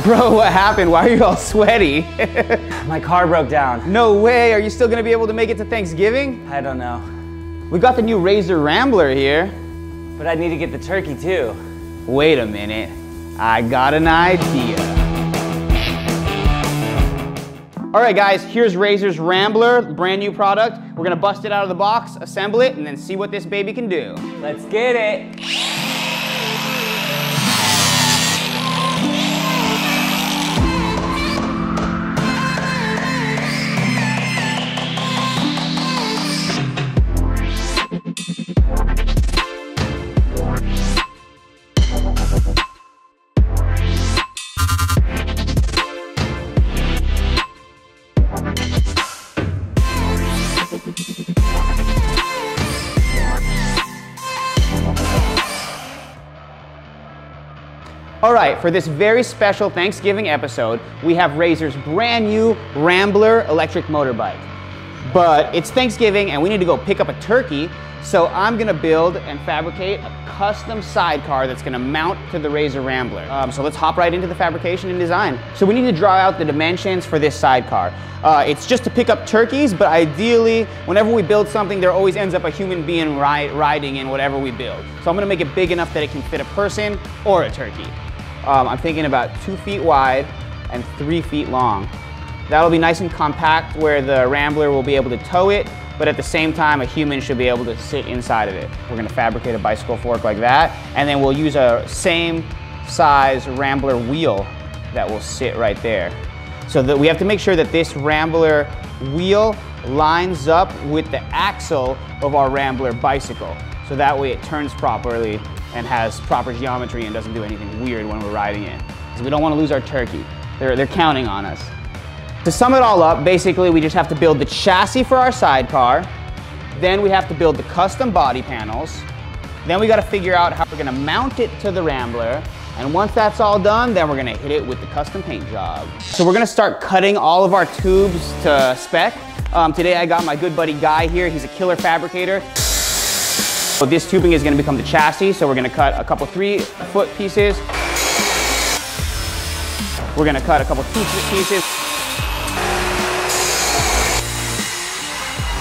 Bro, what happened? Why are you all sweaty? My car broke down. No way, are you still gonna be able to make it to Thanksgiving? I don't know. We got the new Razor Rambler here. But I need to get the turkey too. Wait a minute, I got an idea. All right guys, here's Razor's Rambler, brand new product. We're gonna bust it out of the box, assemble it, and then see what this baby can do. Let's get it. All right, for this very special Thanksgiving episode, we have Razor's brand new Rambler electric motorbike. But it's Thanksgiving and we need to go pick up a turkey, so I'm gonna build and fabricate a custom sidecar that's gonna mount to the Razor Rambler. So let's hop right into the fabrication and design. So we need to draw out the dimensions for this sidecar. It's just to pick up turkeys, but ideally, whenever we build something, there always ends up a human being riding in whatever we build. So I'm gonna make it big enough that it can fit a person or a turkey. I'm thinking about 2 feet wide and 3 feet long. That'll be nice and compact where the Rambler will be able to tow it, but at the same time, a human should be able to sit inside of it. We're gonna fabricate a bicycle fork like that, and then we'll use a same size Rambler wheel that will sit right there. So that we have to make sure that this Rambler wheel lines up with the axle of our Rambler bicycle. So that way it turns properly and has proper geometry and doesn't do anything weird when we're riding it. Because we don't want to lose our turkey. They're counting on us. To sum it all up, basically we just have to build the chassis for our sidecar, then we have to build the custom body panels, then we got to figure out how we're going to mount it to the Rambler, and once that's all done, then we're going to hit it with the custom paint job. So we're going to start cutting all of our tubes to spec. Today I got my good buddy Guy here. He's a killer fabricator. So this tubing is going to become the chassis, so we're going to cut a couple 3-foot pieces. We're going to cut a couple 2-foot pieces.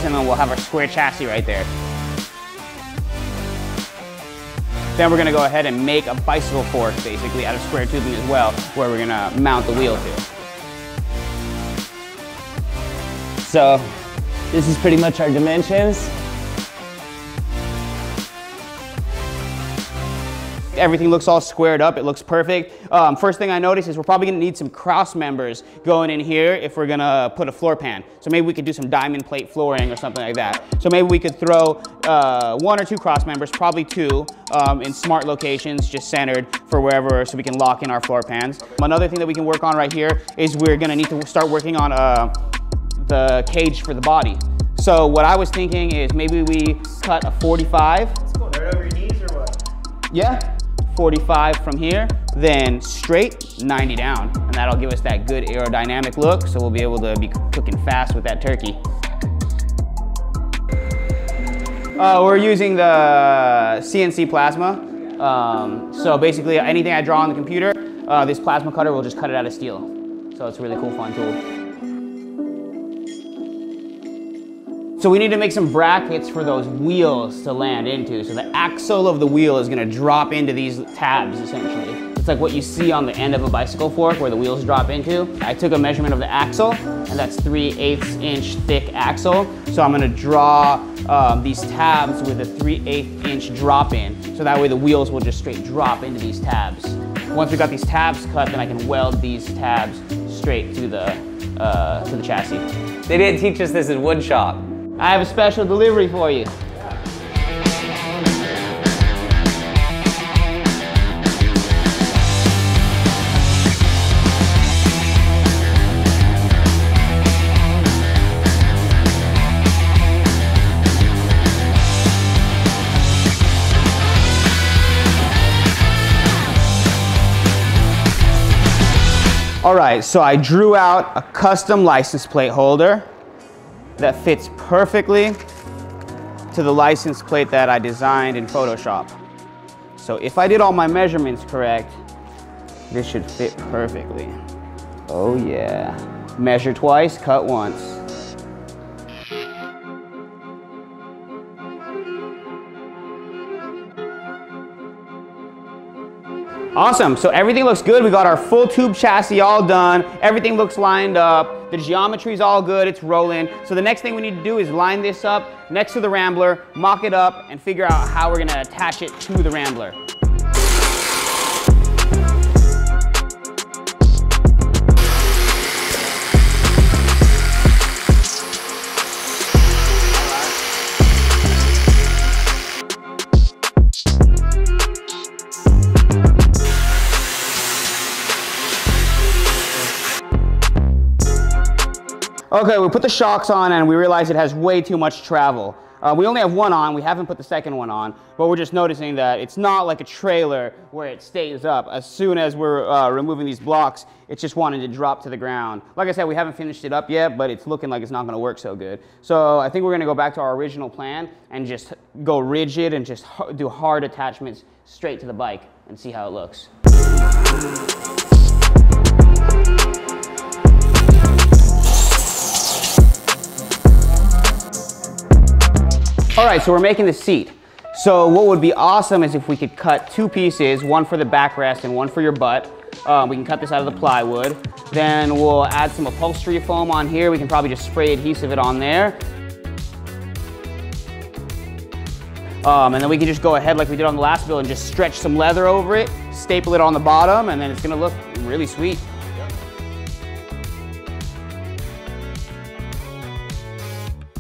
And then we'll have our square chassis right there. Then we're going to go ahead and make a bicycle fork, basically, out of square tubing as well, where we're going to mount the wheel to. So this is pretty much our dimensions. Everything looks all squared up, it looks perfect. First thing I noticed is we're probably gonna need some cross members going in here if we're gonna put a floor pan. So maybe we could do some diamond plate flooring or something like that. So maybe we could throw 1 or 2 cross members, probably 2, in smart locations, just centered for wherever, so we can lock in our floor pans. Another thing that we can work on right here is we're gonna need to start working on the cage for the body. So what I was thinking is maybe we cut a 45. Let's go right over your knees or what? Yeah. 45 from here, then straight 90 down, and that'll give us that good aerodynamic look, so we'll be able to be cooking fast with that turkey. We're using the CNC plasma. So basically anything I draw on the computer, this plasma cutter will just cut it out of steel. So it's a really cool, fun tool. So we need to make some brackets for those wheels to land into. So the axle of the wheel is gonna drop into these tabs, essentially. It's like what you see on the end of a bicycle fork where the wheels drop into. I took a measurement of the axle, and that's 3/8 inch thick axle. So I'm gonna draw these tabs with a 3/8 inch drop in. So that way the wheels will just straight drop into these tabs. Once we got these tabs cut, then I can weld these tabs straight to the chassis. They didn't teach us this in wood shop. I have a special delivery for you. All right, so I drew out a custom license plate holder that fits perfectly to the license plate that I designed in Photoshop. So if I did all my measurements correct, This should fit perfectly. Oh yeah. Measure twice, cut once. Awesome, so everything looks good. We got our full tube chassis all done. Everything looks lined up. The geometry's all good, it's rolling. So the next thing we need to do is line this up next to the Rambler, mock it up, and figure out how we're gonna attach it to the Rambler. Okay, we put the shocks on and we realize it has way too much travel. We only have one on, we haven't put the second one on, but we're just noticing that it's not like a trailer where it stays up. As soon as we're removing these blocks, it's just wanting to drop to the ground. Like I said, we haven't finished it up yet, but it's looking like it's not gonna work so good. So I think we're gonna go back to our original plan and just go rigid and just do hard attachments straight to the bike and see how it looks. All right, so we're making the seat. So what would be awesome is if we could cut two pieces, one for the backrest and one for your butt. We can cut this out of the plywood. Then we'll add some upholstery foam on here. We can probably just spray adhesive it on there. And then we can just go ahead like we did on the last build and just stretch some leather over it, staple it on the bottom, and then it's gonna look really sweet.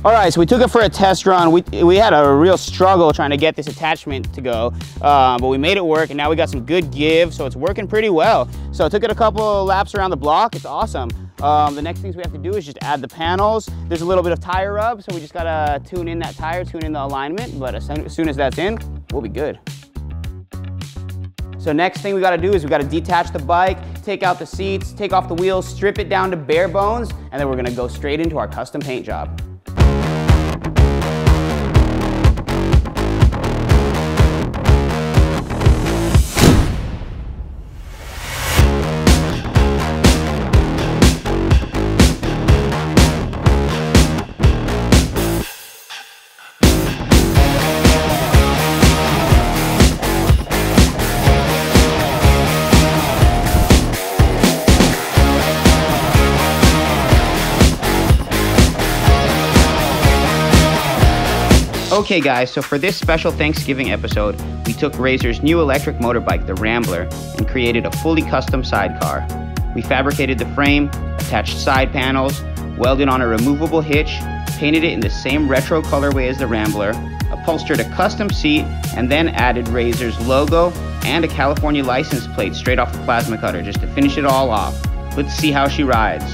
All right, so we took it for a test run. We had a real struggle trying to get this attachment to go, but we made it work, and now we got some good give, so it's working pretty well. So I took it a couple of laps around the block. It's awesome. The next things we have to do is just add the panels. There's a little bit of tire rub, so we just gotta tune in that tire, tune in the alignment, but as soon as that's in, we'll be good. So next thing we gotta do is we gotta detach the bike, take out the seats, take off the wheels, strip it down to bare bones, and then we're gonna go straight into our custom paint job. Okay guys, so for this special Thanksgiving episode, we took Razor's new electric motorbike, the Rambler, and created a fully custom sidecar. We fabricated the frame, attached side panels, welded on a removable hitch, painted it in the same retro colorway as the Rambler, upholstered a custom seat, and then added Razor's logo and a California license plate straight off the plasma cutter just to finish it all off. Let's see how she rides.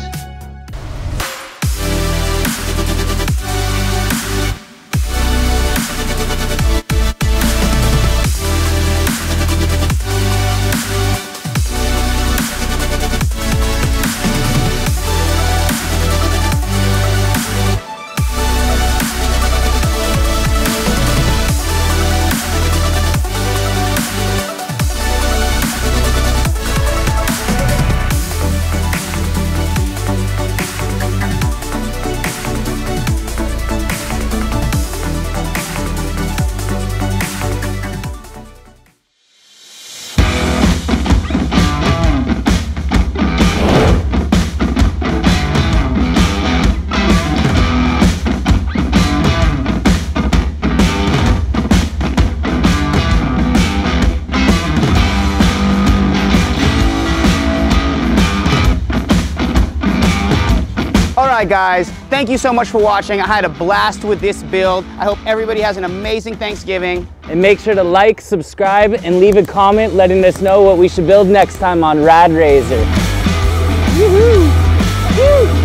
Alright guys, thank you so much for watching. I had a blast with this build. I hope everybody has an amazing Thanksgiving. And make sure to like, subscribe, and leave a comment letting us know what we should build next time on RideRazor. Woohoo! Woo!